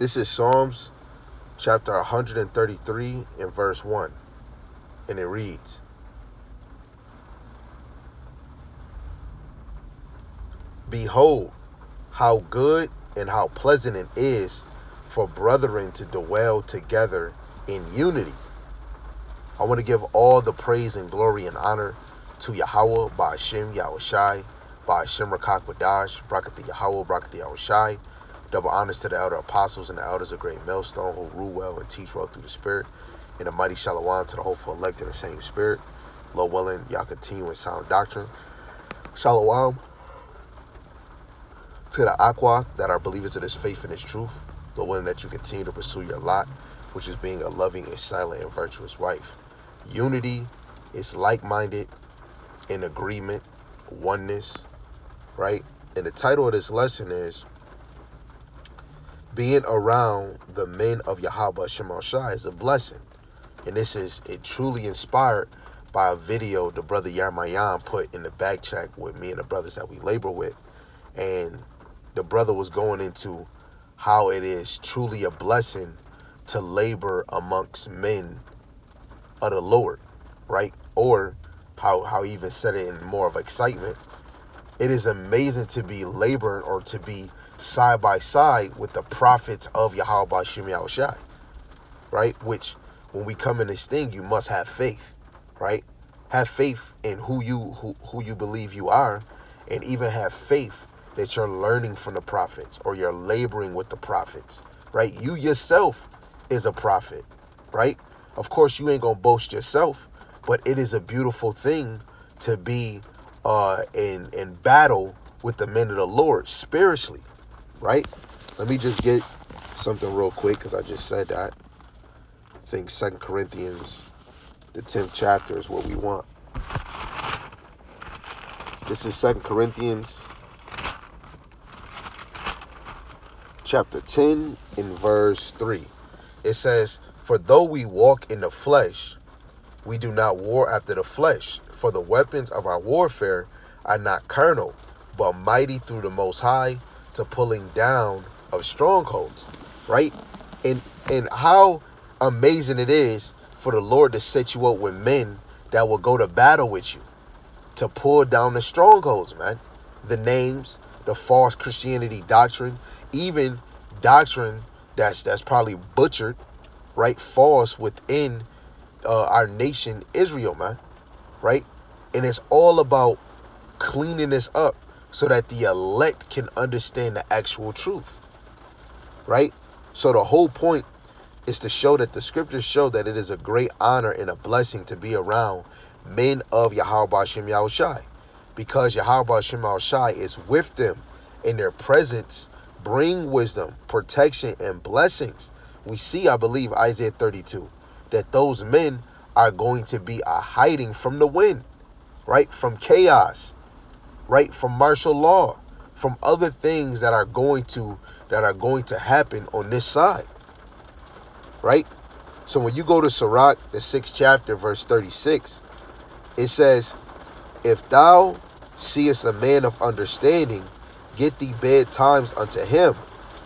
This is Psalms chapter 133 and verse 1. And it reads, "Behold, how good and how pleasant it is for brethren to dwell together in unity." I want to give all the praise and glory and honor to Yahawah, Bahasham, Yahawashi, Bahasham Rakak Bracket the Yahawah, Bracket the Yahawashi. Double honors to the elder apostles and the elders of Great Millstone who rule well and teach well through the Spirit. And a mighty shalom to the hopeful elect in the same Spirit. Lord willing, y'all continue in sound doctrine. Shalom to the Aqua that are believers of this faith and this truth. Lord willing, that you continue to pursue your lot, which is being a loving and silent and virtuous wife. Unity is like-minded, in agreement, oneness, right? And the title of this lesson is being around the men of Yahawah Shemashai is a blessing. And this is truly inspired by a video the brother Yarmayan put in the back check with me and the brothers that we labor with. And the brother was going into how it is truly a blessing to labor amongst men of the Lord, right? Or how he even said it in more of excitement. It is amazing to be laboring or to be side by side with the prophets of Yahawah Shem Yahawashi, right? Which, when we come in this thing, you must have faith, right? Have faith in who you believe you are, and even have faith that you're learning from the prophets or you're laboring with the prophets, right? You yourself is a prophet, right? Of course, you ain't gonna boast yourself, but it is a beautiful thing to be in battle with the men of the Lord spiritually, right? Let me just get something real quick because I just said that. I think 2 Corinthians, the 10th chapter is what we want. This is 2 Corinthians chapter 10 in verse 3. It says, "For though we walk in the flesh, we do not war after the flesh. For the weapons of our warfare are not carnal, but mighty through the Most High to pulling down of strongholds," right? And how amazing it is for the Lord to set you up with men that will go to battle with you to pull down the strongholds, man. The names, the false Christianity doctrine, even doctrine that's probably butchered, right? False within our nation, Israel, man, right? And it's all about cleaning this up so that the elect can understand the actual truth, right? So the whole point is to show that the scriptures show that it is a great honor and a blessing to be around men of Yahawah Shem Yahawashi, because Yahawah Shem Yahawashi is with them, and their presence bring wisdom, protection, and blessings. We see, I believe, Isaiah 32, that those men are going to be a hiding from the wind, right? From chaos, right? From martial law, from other things that are going to happen on this side, right? So when you go to Sirach, the 6th chapter, verse 36, it says, "If thou seest a man of understanding, get thee betimes unto him,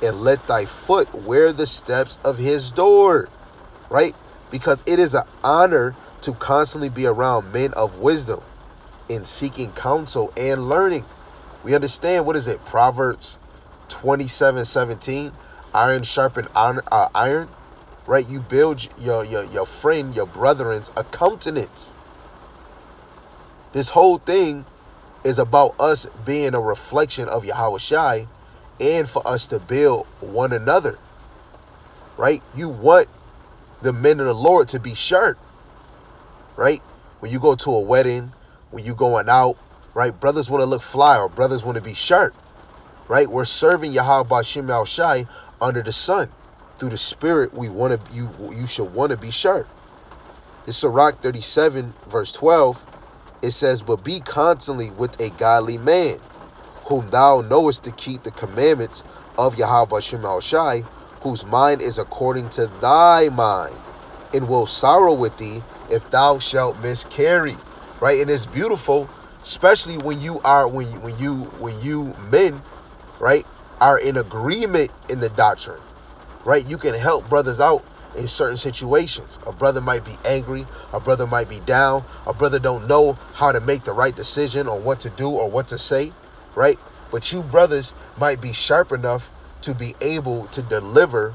and let thy foot wear the steps of his door," right? Because it is an honor to constantly be around men of wisdom in seeking counsel and learning. We understand, what is it? Proverbs 27:17, iron sharpen iron, right? You build your friend, your brethren's a countenance. This whole thing is about us being a reflection of Yahawashi and for us to build one another, right? You want the men of the Lord to be sharp, right? When you go to a wedding, when you going out, right? Brothers want to look fly, or brothers want to be sharp, right? We're serving Yahawah Shem Yahawashi under the sun. Through the Spirit, you should want to be sharp. It's Sirach 37, verse 12. It says, "But be constantly with a godly man, whom thou knowest to keep the commandments of Yahawah Shem Yahawashi, whose mind is according to thy mind, and will sorrow with thee if thou shalt miscarry," right? And it's beautiful, especially when you men, right, are in agreement in the doctrine, right? You can help brothers out in certain situations. A brother might be angry, a brother might be down, a brother don't know how to make the right decision or what to do or what to say, right? But you brothers might be sharp enough to be able to deliver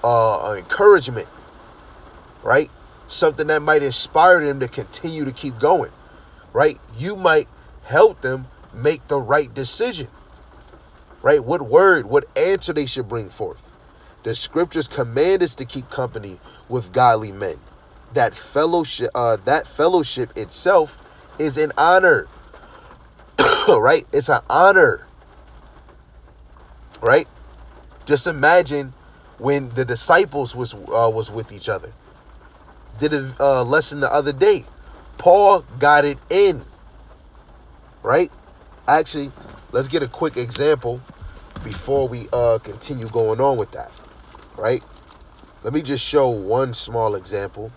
encouragement, right? Something that might inspire them to continue to keep going, right? You might help them make the right decision, right? What word, what answer they should bring forth. The scriptures command us to keep company with godly men. That fellowship itself is an honor, right? It's an honor, right? Just imagine when the disciples was with each other. Did a lesson the other day. Paul got it in, right? Actually, let's get a quick example before we continue going on with that, right? Let me just show one small example.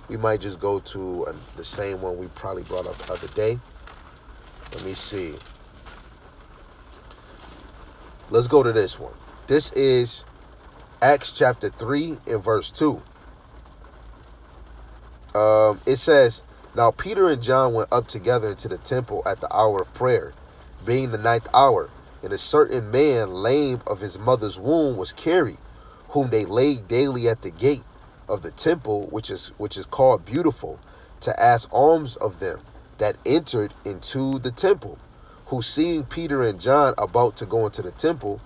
We might just go to the same one we probably brought up the other day. Let me see. Let's go to this one. This is Acts chapter 3 and verse 2. It says, "Now Peter and John went up together into the temple at the hour of prayer, being the 9th hour, and a certain man lame of his mother's womb was carried, whom they laid daily at the gate of the temple, which is called Beautiful, to ask alms of them that entered into the temple, who seeing Peter and John about to go into the temple,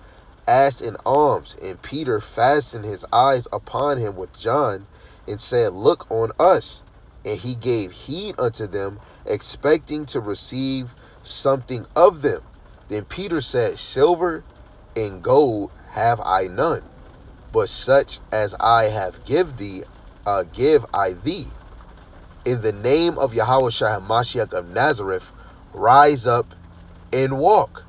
asked an alms. And Peter fastened his eyes upon him with John, and said, Look on us. And he gave heed unto them, expecting to receive something of them. Then Peter said, Silver and gold have I none, but such as I have give I thee. In the name of Yahawashi Hamashiach of Nazareth, rise up and walk."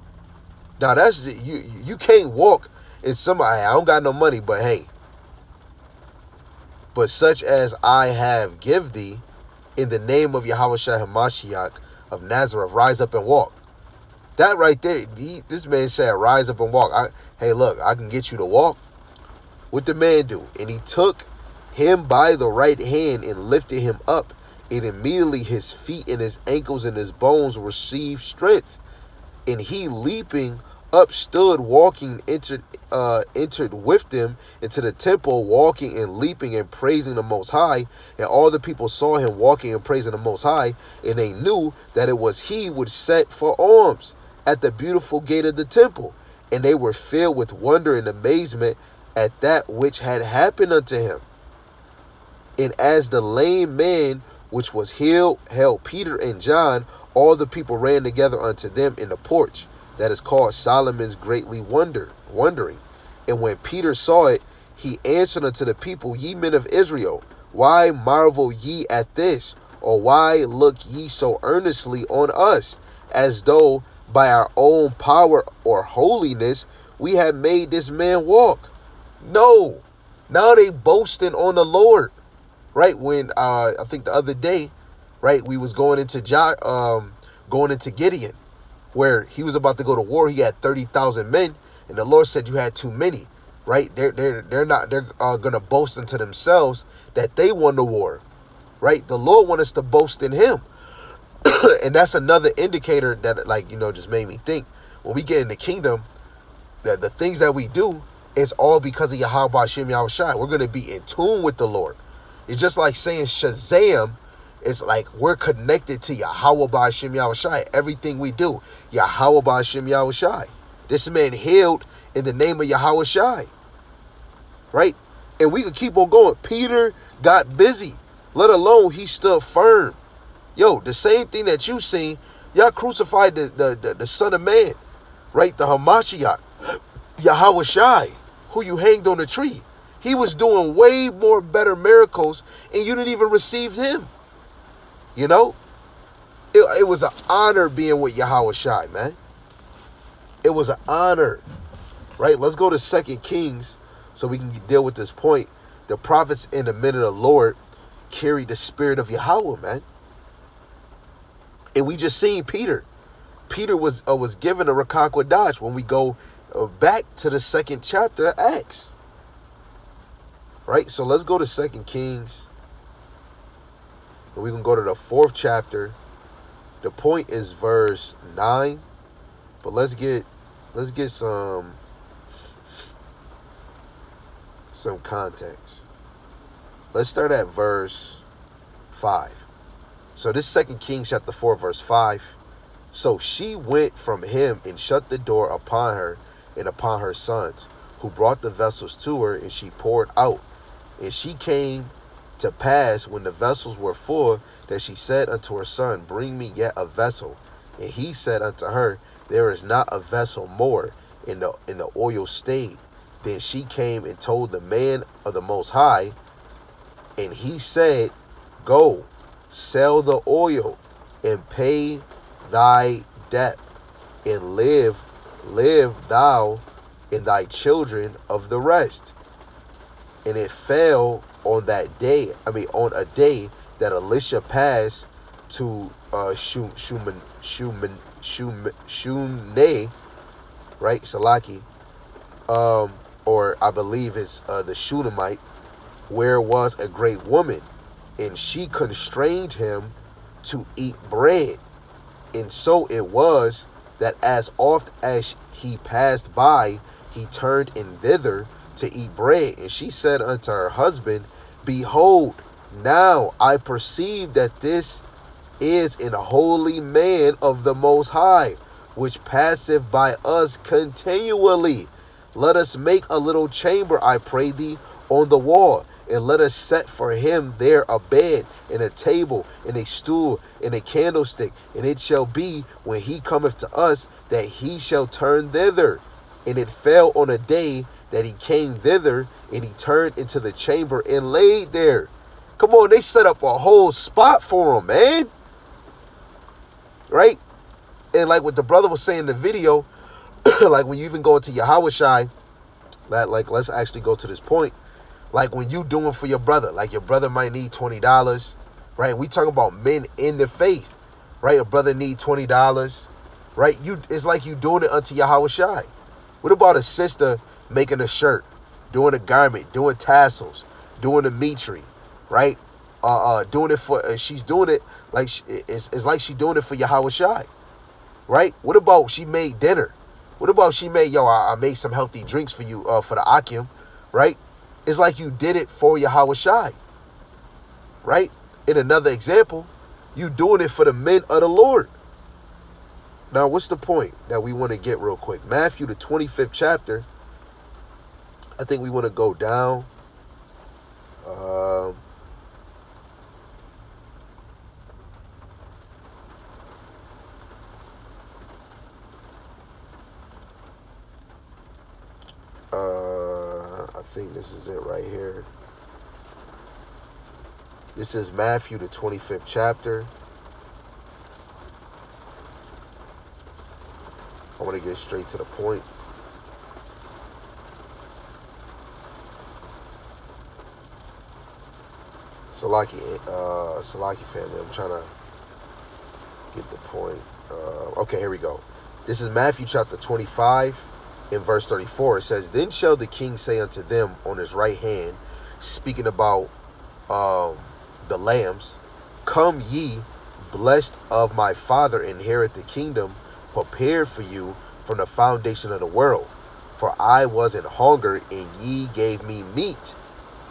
Now that's you can't walk in somebody, I don't got no money, but hey. But such as I have give thee, in the name of Yahawashi Hamashiach of Nazareth, rise up and walk. That right there, this man said, rise up and walk. Hey, look, I can get you to walk. What the man do? And he took him by the right hand and lifted him up, and immediately his feet and his ankles and his bones received strength. And he, leaping up, stood walking, entered with them into the temple, walking and leaping and praising the Most High. And all the people saw him walking and praising the Most High, and they knew that it was he which sat for alms at the beautiful gate of the temple. And they were filled with wonder and amazement at that which had happened unto him. And as the lame man which was healed held Peter and John, all the people ran together unto them in the porch that is called Solomon's, greatly wondering. And when Peter saw it, he answered unto the people, Ye men of Israel, why marvel ye at this? Or why look ye so earnestly on us, as though by our own power or holiness we had made this man walk? No. Now they boasting on the Lord. Right? When I think the other day, right, we was going into Gideon, where he was about to go to war. He had 30,000 men, and the Lord said you had too many. Right? They're gonna boast unto themselves that they won the war. Right? The Lord wants us to boast in him. And that's another indicator that, like, just made me think, when we get in the kingdom, that the things that we do is all because of Bahasham Yahawashi. We're going to be in tune with the Lord. It's just like saying Shazam. It's like we're connected to Yahawah Bahasham Yahawashi. Everything we do, Yahawah Bahasham Yahawashi. This man healed in the name of Yahawashi. Right? And we could keep on going. Peter got busy, let alone he stood firm. Yo, the same thing that you seen, y'all crucified the Son of Man, right? The Hamashiach, Yahawashi, who you hanged on the tree. He was doing way more better miracles, and you didn't even receive him. It was an honor being with Yahawashi, man. It was an honor, right? Let's go to 2 Kings so we can deal with this point. The prophets and the men of the Lord carried the spirit of Yahawah, man. And we just seen Peter. Peter was given a Rakak Wadash when we go back to the 2nd chapter of Acts. Right? So let's go to 2 Kings. And we can go to the 4th chapter. The point is verse 9. But let's get some context. Let's start at verse 5. So this 2 Kings chapter 4, verse 5. So she went from him and shut the door upon her and upon her sons, who brought the vessels to her, and she poured out. And she came to pass, when the vessels were full, that she said unto her son, Bring me yet a vessel. And he said unto her, There is not a vessel more. And the oil stayed. Then she came and told the man of the Most High, and he said, Go, sell the oil, and pay thy debt, and live thou and thy children of the rest. And it fell on a day that Elisha passed to Shunay, right, Salaki, or I believe it's the Shunammite, where was a great woman, and she constrained him to eat bread. And so it was that as oft as he passed by, he turned in thither to eat bread. And she said unto her husband, Behold, now I perceive that this is an holy man of the Most High, which passeth by us continually. Let us make a little chamber, I pray thee, on the wall, and let us set for him there a bed, and a table, and a stool, and a candlestick. And it shall be, when he cometh to us, that he shall turn thither. And it fell on a day that he came thither, and he turned into the chamber and laid there. Come on, they set up a whole spot for him, man. Right? And like what the brother was saying in the video, like when you even go into Yahawashi, like let's actually go to this point. Like when you doing for your brother, like your brother might need $20, right? We talking about men in the faith, right? A brother need $20, right? It's like you doing it unto Yahawashi. What about a sister making a shirt, doing a garment, doing tassels, doing a mitri, right? Doing it for she's doing it like it's like she doing it for Yahawashi, right? What about she made dinner? What about she made, I made some healthy drinks for you for the Akim, right? It's like you did it for Yahawashi, right? In another example, you doing it for the men of the Lord. Now, what's the point that we want to get real quick? Matthew, the 25th chapter. I think we want to go down. I think this is it right here. This is Matthew, the 25th chapter. I want to get straight to the point. Salaki family, I'm trying to get the point. Okay, here we go. This is Matthew chapter 25. In verse 34, it says, Then shall the king say unto them on his right hand, speaking about the lambs, Come ye, blessed of my Father, inherit the kingdom prepared for you from the foundation of the world. For I was an hunger, and ye gave me meat,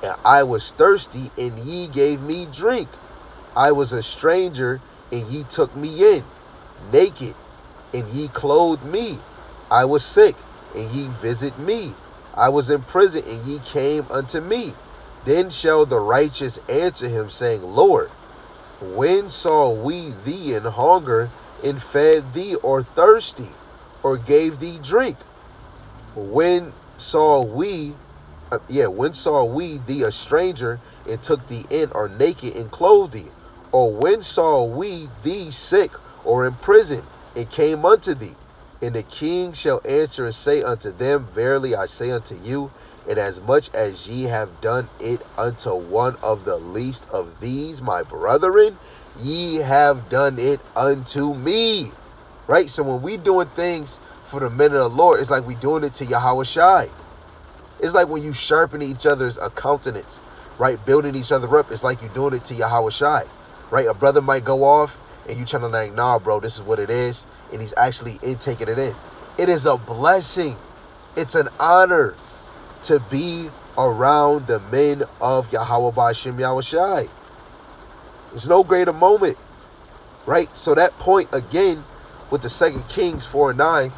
and I was thirsty, and ye gave me drink. I was a stranger, and ye took me in, naked, and ye clothed me. I was sick, and ye visit me. I was in prison, and ye came unto me. Then shall the righteous answer him, saying, Lord, when saw we thee in hunger, and fed thee, or thirsty, or gave thee drink? When saw we thee a stranger, and took thee in, or naked, and clothed thee? Or when saw we thee sick, or in prison, and came unto thee? And the king shall answer and say unto them, Verily I say unto you, inasmuch as ye have done it unto one of the least of these my brethren, ye have done it unto me. Right? So when we doing things for the men of the Lord, it's like we doing it to Yahawashi. It's like when you sharpen each other's countenance, right? Building each other up. It's like you're doing it to Yahawashi, right? A brother might go off and you trying to like, nah, bro, this is what it is. And he's actually taking it in. It is a blessing. It's an honor to be around the men of Yahawah Bahasham Yahawashi. There's no greater moment, right? So that point again with the 2 Kings 4:9,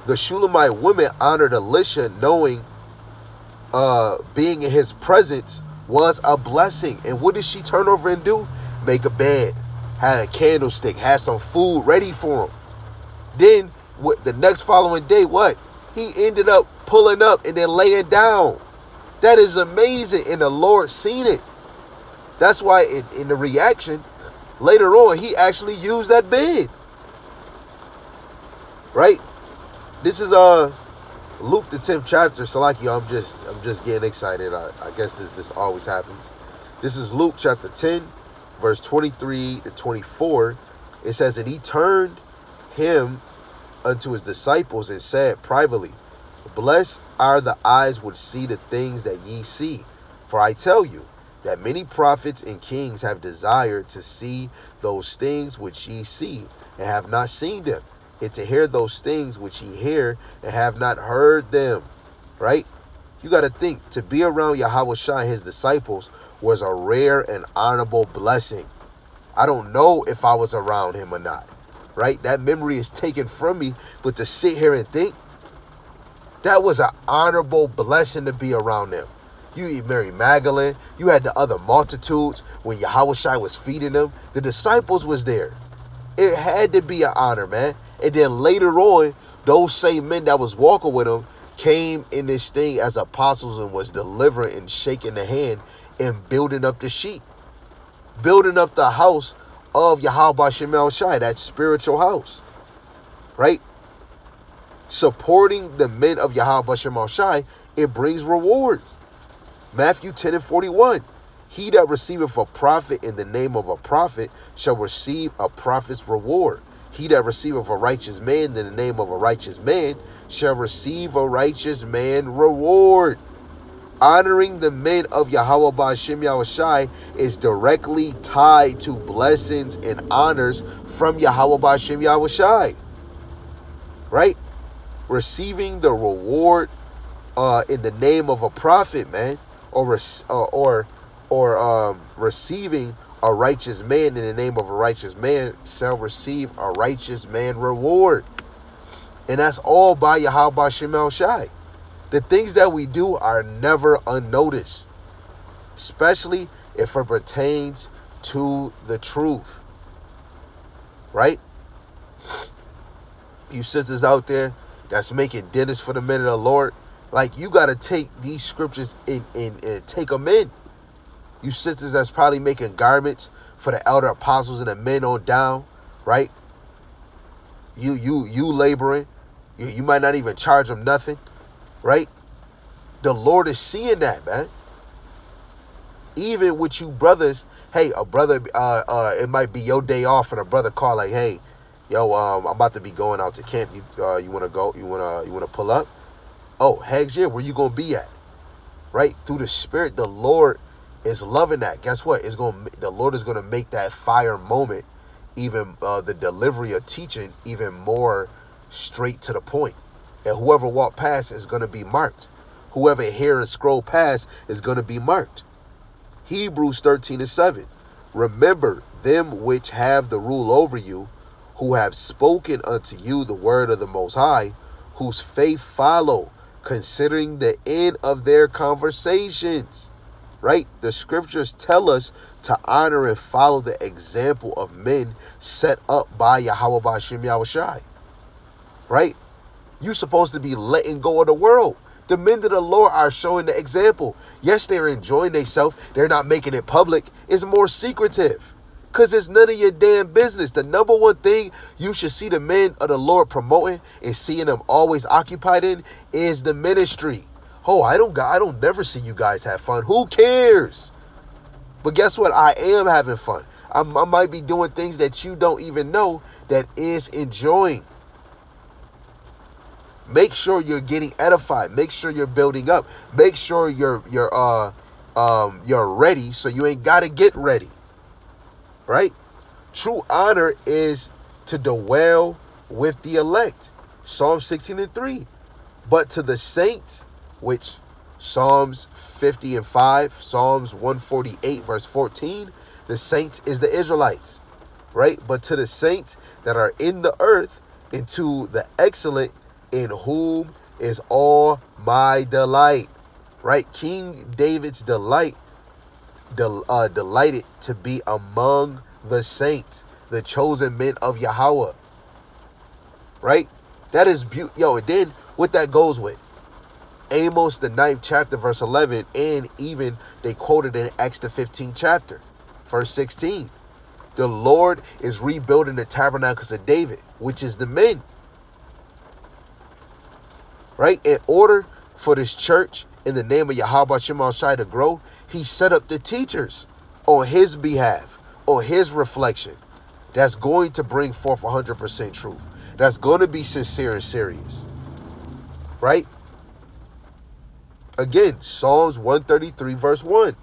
the Shulamite women honored Elisha, knowing being in his presence was a blessing. And what did she turn over and do? Make a bed, had a candlestick, had some food ready for him. Then the next following day, what? He ended up pulling up and then laying down. That is amazing. And the Lord seen it. That's why in the reaction, later on, he actually used that bed. Right? This is Luke the 10th chapter. Salaki, I'm just getting excited. I guess this always happens. This is Luke chapter 10, verse 23 to 24. It says, and he turned him unto his disciples and said privately, blessed are the eyes which see the things that ye see. For I tell you that many prophets and kings have desired to see those things which ye see, and have not seen them, and to hear those things which ye hear, and have not heard them. Right? You got to think, to be around Yahawashi and his disciples was a rare and honorable blessing. I don't know if I was around him or not. Right? That memory is taken from me, but to sit here and think, that was an honorable blessing to be around them. You eat Mary Magdalene. You had the other multitudes when Yahawashi was feeding them. The disciples was there. It had to be an honor, man. And then later on, those same men that was walking with him came in this thing as apostles and was delivering and shaking the hand and building up the sheep. Building up the house of Yahawah Bahasham Yahawashi, that spiritual house. Right? Supporting the men of Yahawah Bahasham Yahawashi, it brings rewards. Matthew 10 and 41. He that receiveth a prophet in the name of a prophet shall receive a prophet's reward. He that receiveth a righteous man in the name of a righteous man shall receive a righteous man reward. Honoring the men of Yahawah Bahasham Yahawashi is directly tied to blessings and honors from Yahawah Bahasham Yahawashi. Right? Receiving the reward in the name of a prophet, man, or receiving a righteous man in the name of a righteous man shall receive a righteous man reward. And that's all by Yahawah Bahasham Yahawashi. The things that we do are never unnoticed, especially if it pertains to the truth. Right? You sisters out there that's making dinners for the men of the Lord, like, you got to take these scriptures and take them in. You sisters that's probably making garments for the elder apostles and the men on down, right? You laboring. You might not even charge them nothing, right? The Lord is seeing that, man. Even with you brothers, hey, a brother, it might be your day off, and a brother call like, hey, yo, I'm about to be going out to camp. You want to go? You want to pull up? Oh, heck yeah, where you going to be at? Right? Through the Spirit, the Lord is loving that. Guess what? The Lord is going to make that fire moment, even the delivery of teaching, even more straight to the point. And whoever walk past is going to be marked. Whoever hear and scroll past is going to be marked. Hebrews 13 and 7. Remember them which have the rule over you, who have spoken unto you the word of the Most High, whose faith follow, considering the end of their conversations. Right? The scriptures tell us to honor and follow the example of men set up by Yahawah Bahasham Yahawashi. Right? You're supposed to be letting go of the world. The men of the Lord are showing the example. Yes, they're enjoying themselves. They're not making it public. It's more secretive. Because it's none of your damn business. The number one thing you should see the men of the Lord promoting and seeing them always occupied in is the ministry. Oh, I don't never see you guys have fun. Who cares? But guess what? I am having fun. I might be doing things that you don't even know that is enjoying. Make sure you're getting edified. Make sure you're building up. Make sure you're ready, so you ain't gotta get ready. Right? True honor is to dwell with the elect. Psalm 16:3. But to the saints, which Psalms 50:5, Psalms 148 verse 14, the saints is the Israelites. Right? But to the saints that are in the earth, and to the excellent, in whom is all my delight. Right? King David's delighted to be among the saints, the chosen men of Yahawah. Right? That is beautiful. Yo, and then what that goes with Amos, the 9th chapter, verse 11, and even they quoted in Acts, the 15th chapter, verse 16. The Lord is rebuilding the tabernacles of David, which is the men. Right? In order for this church, in the name of Yahawashi to grow, he set up the teachers on his behalf, on his reflection, that's going to bring forth 100% truth. That's going to be sincere and serious. Right? Again, Psalms 133 verse 1.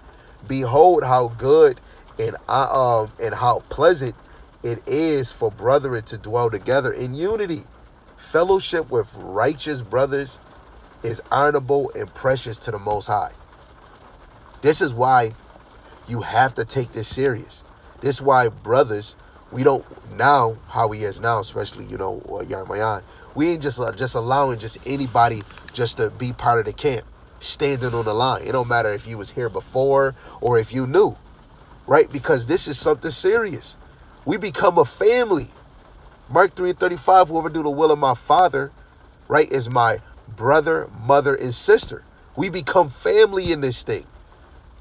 Behold how good and how pleasant it is for brethren to dwell together in unity. Fellowship with righteous brothers is honorable and precious to the Most High. This is why you have to take this serious. This is why, brothers, we don't now, how he is now, especially, Yarmayan, we ain't just allowing just anybody just to be part of the camp, standing on the line. It don't matter if you was here before or if you knew, right? Because this is something serious. We become a family. Mark 3:35, whoever do the will of my Father, right, is my brother, mother, and sister. We become family in this thing.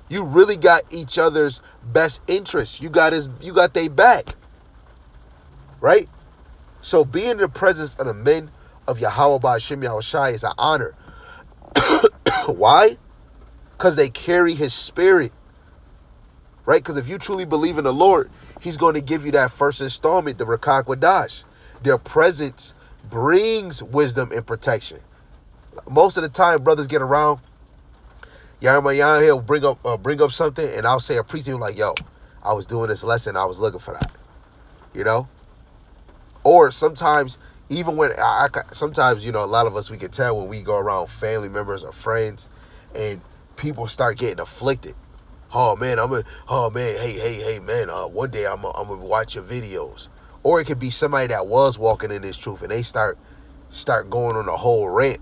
You really got each other's best interests. You got their back. Right? So being in the presence of the men of Yahawah Bahasham Yahawashi is an honor. Why? Because they carry his spirit. Right? Because if you truly believe in the Lord, he's going to give you that first installment, the Rakak Wadash. Their presence brings wisdom and protection. Most of the time, brothers get around. Yarmayan, he'll bring up something, and I'll say a priest, he'll like, yo, I was doing this lesson, I was looking for that. Or sometimes, even when sometimes, a lot of us, we can tell when we go around family members or friends, and people start getting afflicted. Oh man, hey man, one day I'm gonna watch your videos. Or it could be somebody that was walking in this truth, and they start going on a whole rant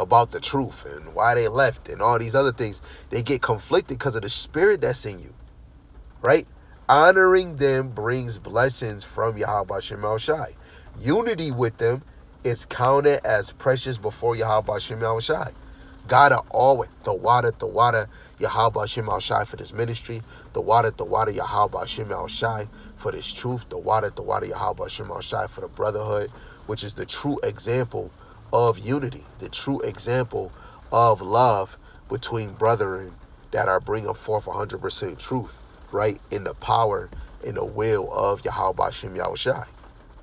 about the truth and why they left and all these other things. They get conflicted because of the spirit that's in you. Right? Honoring them brings blessings from Yahawashi Yahawashi. Unity with them is counted as precious before Yahawashi Yahawashi. God are always the water Yahawashi Yahawashi for this ministry, the water Yahawashi Yahawashi for this truth, the water Yahawashi Yahawashi for the brotherhood, which is the true example of unity, the true example of love between brethren that are bringing forth 100% truth, right, in the power, in the will of Yahawashi Yahawashi,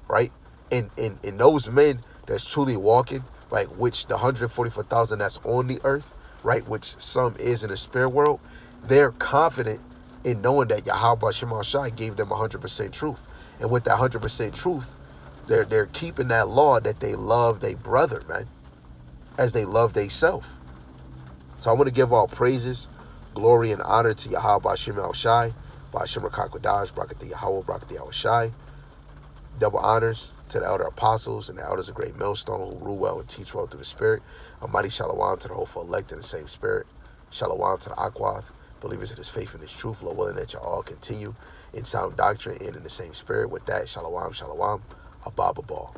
right? And those men that's truly walking, right, which the 144,000 that's on the earth, right, which some is in the spirit world, they're confident in knowing that Yahawashi Yahawashi gave them 100% truth. And with that 100% truth, they're keeping that law that they love their brother, man, as they love they self. So I want to give all praises, glory, and honor to Yahawashi Yahawashi, Bahasham Rakakwadaj, Brakati Yahawah, Brakati Yahawashi. Double honors to the elder apostles and the elders of Great Millstone who rule well and teach well through the Spirit. A mighty shalom to the hopeful elect in the same Spirit. Shalom to the Akwath, believers in his faith and his truth. Lord willing that you all continue in sound doctrine and in the same Spirit. With that, shalom, shalom, ababa ball.